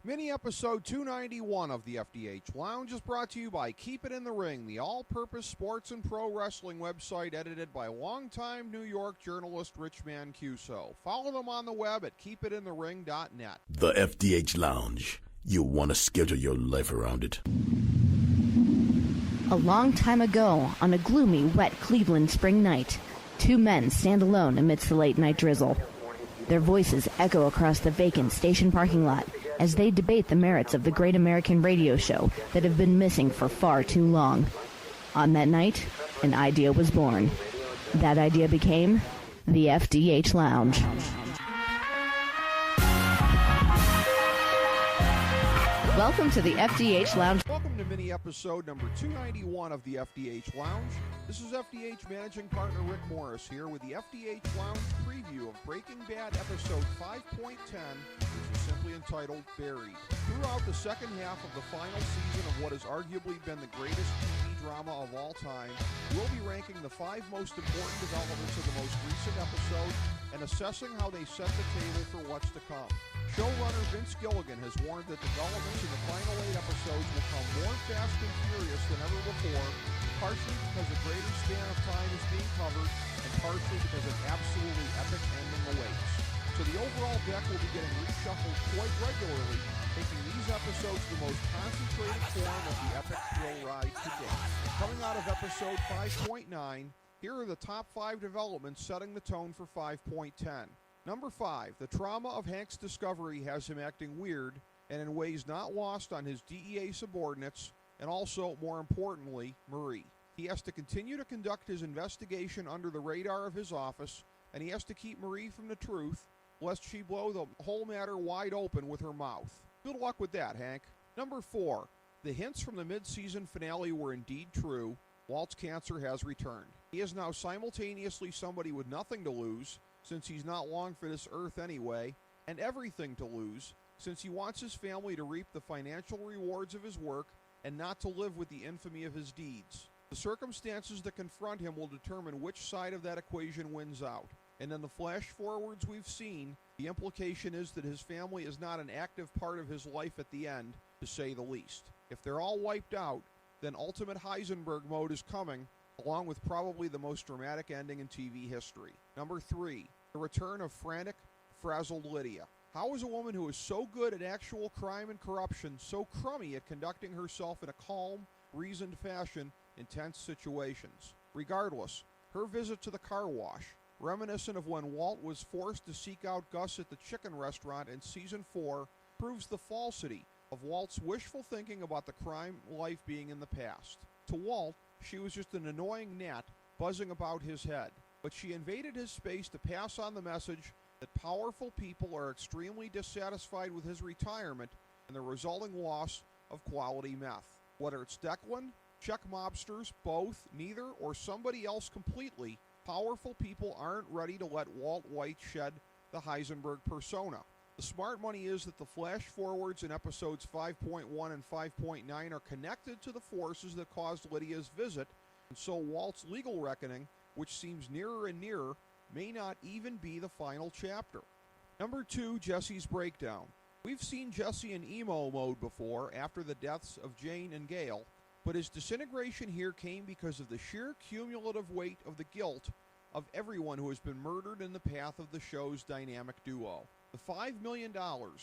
Mini episode 291 of the FDH Lounge is brought to you by Keep It in the Ring, the all-purpose sports and pro wrestling website edited by longtime New York journalist Rich Mancuso. Follow them on the web at keepitinthering.net. The FDH Lounge. You'll want to schedule your life around it. A long time ago, on a gloomy, wet Cleveland spring night, two men stand alone amidst the late-night drizzle. Their voices echo across the vacant station parking lot as they debate the merits of the great American radio show that have been missing for far too long. On that night, an idea was born. That idea became the FDH Lounge. Welcome to the FDH Lounge. Welcome to mini episode number 291 of the FDH Lounge. This is FDH managing partner Rick Morris here with the FDH Lounge preview of Breaking Bad episode 5.10, which is simply entitled Buried. Throughout the second half of the final season of what has arguably been the greatest TV drama of all time, we'll be ranking the 5 most important developments of the most recent episode and assessing how they set the table for what's to come. Showrunner Vince Gilligan has warned that developments in the final 8 episodes will come more fast and furious than ever before, partially because a greater span of time is being covered, and partially because an absolutely epic ending awaits. So the overall deck will be getting reshuffled quite regularly, making these episodes the most concentrated form of the epic thrill ride to date. Coming out of episode 5.9, here are the top 5 developments setting the tone for 5.10. Number 5, the trauma of Hank's discovery has him acting weird and in ways not lost on his DEA subordinates and also, more importantly, Marie. He has to continue to conduct his investigation under the radar of his office, and he has to keep Marie from the truth lest she blow the whole matter wide open with her mouth. Good luck with that, Hank. Number 4, the hints from the mid-season finale were indeed true. Walt's cancer has returned. He is now simultaneously somebody with nothing to lose, since he's not long for this earth anyway, and everything to lose, since he wants his family to reap the financial rewards of his work and not to live with the infamy of his deeds. The circumstances that confront him will determine which side of that equation wins out. And in the flash forwards we've seen, the implication is that his family is not an active part of his life at the end, to say the least. If they're all wiped out, then ultimate Heisenberg mode is coming, along with probably the most dramatic ending in TV history. Number 3, the return of frantic, frazzled Lydia. How is a woman who is so good at actual crime and corruption so crummy at conducting herself in a calm, reasoned fashion in tense situations? Regardless, her visit to the car wash, reminiscent of when Walt was forced to seek out Gus at the chicken restaurant in Season 4, proves the falsity of Walt's wishful thinking about the crime life being in the past. To Walt, she was just an annoying gnat buzzing about his head, but she invaded his space to pass on the message that powerful people are extremely dissatisfied with his retirement and the resulting loss of quality meth. Whether it's Declan, Czech mobsters, both, neither, or somebody else completely, powerful people aren't ready to let Walt White shed the Heisenberg persona. The smart money is that the flash forwards in episodes 5.1 and 5.9 are connected to the forces that caused Lydia's visit, and so Walt's legal reckoning, which seems nearer and nearer, may not even be the final chapter. Number 2, Jesse's breakdown. We've seen Jesse in emo mode before after the deaths of Jane and Gale, but his disintegration here came because of the sheer cumulative weight of the guilt of everyone who has been murdered in the path of the show's dynamic duo. The $5 million,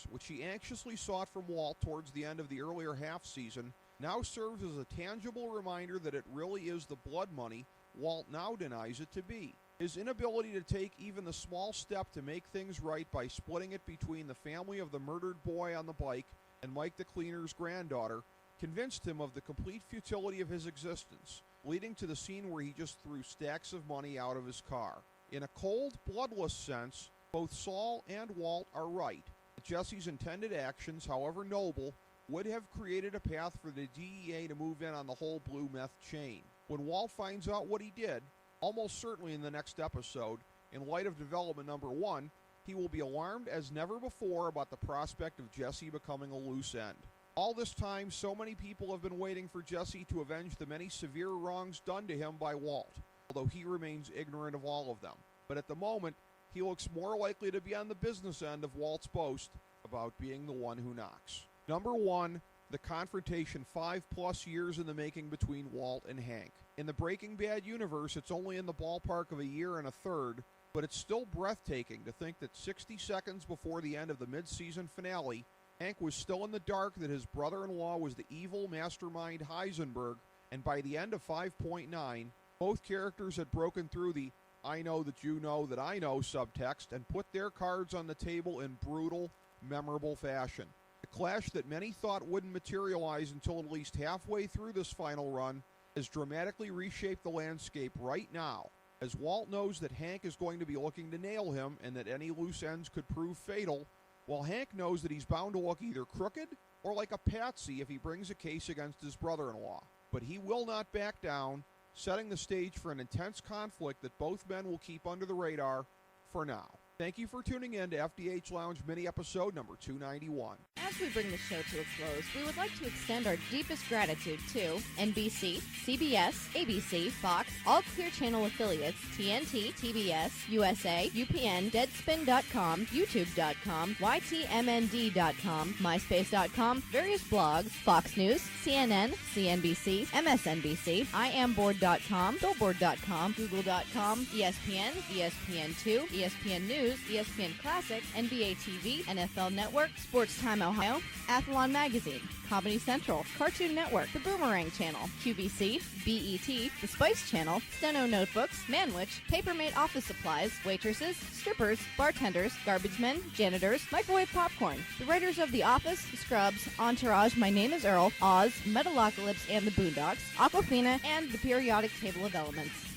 which he anxiously sought from Walt towards the end of the earlier half season, now serves as a tangible reminder that it really is the blood money Walt now denies it to be. His inability to take even the small step to make things right by splitting it between the family of the murdered boy on the bike and Mike the cleaner's granddaughter convinced him of the complete futility of his existence, leading to the scene where he just threw stacks of money out of his car. In a cold, bloodless sense, both Saul and Walt are right. Jesse's intended actions, however noble, would have created a path for the DEA to move in on the whole blue meth chain. When Walt finds out what he did, almost certainly in the next episode, in light of development number 1, he will be alarmed as never before about the prospect of Jesse becoming a loose end. All this time, so many people have been waiting for Jesse to avenge the many severe wrongs done to him by Walt, although he remains ignorant of all of them. But at the moment, he looks more likely to be on the business end of Walt's boast about being the one who knocks. Number 1, the confrontation 5+ years in the making between Walt and Hank. In the Breaking Bad universe, it's only in the ballpark of a year and a third, but it's still breathtaking to think that 60 seconds before the end of the mid-season finale, Hank was still in the dark that his brother-in-law was the evil mastermind Heisenberg, and by the end of 5.9, both characters had broken through the "I know that you know that I know" subtext and put their cards on the table in brutal, memorable fashion. A clash that many thought wouldn't materialize until at least halfway through this final run has dramatically reshaped the landscape right now, as Walt knows that Hank is going to be looking to nail him and that any loose ends could prove fatal, while Hank knows that he's bound to look either crooked or like a patsy if he brings a case against his brother-in-law. But he will not back down, setting the stage for an intense conflict that both men will keep under the radar for now. Thank you for tuning in to FDH Lounge mini-episode number 291. As we bring the show to a close, we would like to extend our deepest gratitude to NBC, CBS, ABC, Fox, all Clear Channel affiliates, TNT, TBS, USA, UPN, Deadspin.com, YouTube.com, YTMND.com, MySpace.com, various blogs, Fox News, CNN, CNBC, MSNBC, IamBoard.com, Billboard.com, Google.com, ESPN, ESPN2, ESPN News, ESPN Classic, NBA TV, NFL Network, Sports Time Ohio, Athlon Magazine, Comedy Central, Cartoon Network, The Boomerang Channel, QVC, BET, The Spice Channel, Steno Notebooks, Manwich, Papermate Office Supplies, waitresses, strippers, bartenders, garbage men, janitors, microwave popcorn, the writers of The Office, Scrubs, Entourage, My Name is Earl, Oz, Metalocalypse and the Boondocks, Aquafina, and the Periodic Table of Elements.